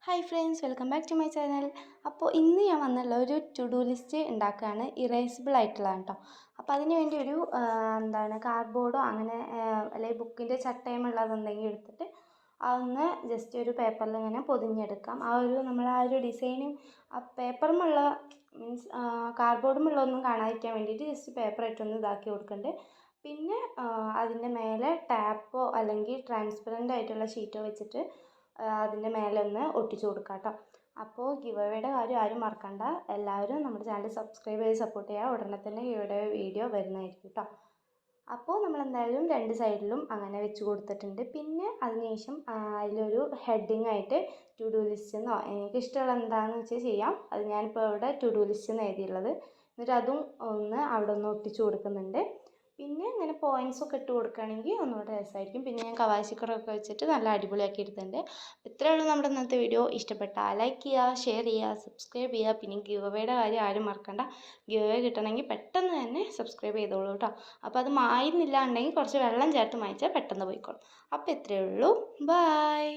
Hi friends, welcome back to my channel. അപ്പോൾ ഇന്ന് ഞാൻ വന്നുള്ള ഒരു ടു ഡു ലിസ്റ്റ് ഉണ്ടാക്കുകയാണ്. ഇറേസിബിൾ ആയിട്ടുള്ളതാണ് കേട്ടോ. അപ്പോൾ അതിന് വേണ്ടി ഒരു കാർഡ്ബോർഡോ അങ്ങനെ അല്ലെങ്കിൽ ബുക്കിൻ്റെ ചട്ടയമുള്ളതെന്തെങ്കിലും എടുത്തിട്ട് അതൊന്ന് ജസ്റ്റ് ഒരു പേപ്പറിൽ ഇങ്ങനെ പൊതിഞ്ഞെടുക്കാം. നമ്മൾ ആ ഒരു ഡിസൈനും ആ പേപ്പറുമുള്ള മീൻസ് കാർഡ്ബോർഡുമുള്ളതൊന്നും കാണാതിരിക്കാൻ വേണ്ടിയിട്ട് ജസ്റ്റ് പേപ്പർ ഇട്ടൊന്ന് ഇതാക്കി കൊടുക്കുന്നുണ്ട്. പിന്നെ അതിൻ്റെ മേലെ ടാപ്പോ അല്ലെങ്കിൽ ട്രാൻസ്പെറൻ്റ് ആയിട്ടുള്ള ഷീറ്റോ വെച്ചിട്ട് അതിൻ്റെ മേലെ ഒന്ന് ഒട്ടിച്ചു കൊടുക്കാം കേട്ടോ. അപ്പോൾ ഗിവ് അവേയുടെ കാര്യം ആരും മറക്കണ്ട. എല്ലാവരും നമ്മുടെ ചാനൽ സബ്സ്ക്രൈബ് ചെയ്ത് സപ്പോർട്ട് ചെയ്യുക. ഉടനെ തന്നെ ഗിവ് അവേ വീഡിയോ വരുന്നതായിരിക്കും കേട്ടോ. അപ്പോൾ നമ്മൾ എന്തായാലും രണ്ട് സൈഡിലും അങ്ങനെ വെച്ച് കൊടുത്തിട്ടുണ്ട്. പിന്നെ അതിനുശേഷം അതിലൊരു ഹെഡിങ് ആയിട്ട് ടു ഡു ലിസ്റ്റ് എന്നോ എനിക്ക് ഇഷ്ടമുള്ള എന്താണെന്ന് വെച്ചാൽ ചെയ്യാം. അത് ഞാനിപ്പോൾ ഇവിടെ ടു ഡു ലിസ്റ്റ് എന്ന് എഴുതിയുള്ളത്. എന്നിട്ട് അതും ഒന്ന് അവിടെ ഒന്ന് ഒട്ടിച്ചു കൊടുക്കുന്നുണ്ട്. പിന്നെ ഇങ്ങനെ പോയിൻറ്റ്സ് ഒക്കെ ഇട്ട് കൊടുക്കുകയാണെങ്കിൽ ഒന്നുകൂടെ രസമായിരിക്കും. പിന്നെ ഞാൻ കവാശിക്കറൊക്കെ വെച്ചിട്ട് നല്ല അടിപൊളിയാക്കി എടുത്തിട്ടുണ്ട്. ഇത്രയേ ഉള്ളൂ നമ്മുടെ ഇന്നത്തെ വീഡിയോ. ഇഷ്ടപ്പെട്ടാൽ ലൈക്ക് ചെയ്യുക, ഷെയർ ചെയ്യുക, സബ്സ്ക്രൈബ് ചെയ്യുക. പിന്നെ ഗിവ് അവേയുടെ കാര്യം ആരും മറക്കണ്ട. ഗിവ് അവേ കിട്ടണമെങ്കിൽ പെട്ടെന്ന് തന്നെ സബ്സ്ക്രൈബ് ചെയ്തോളൂ കേട്ടോ. അപ്പോൾ അത് മായുന്നില്ല ഉണ്ടെങ്കിൽ കുറച്ച് വെള്ളം ചേർത്ത് മായ്ച്ചാൽ പെട്ടെന്ന് പോയിക്കോളും. അപ്പോൾ ഇത്രയേ ഉള്ളൂ. ബൈ.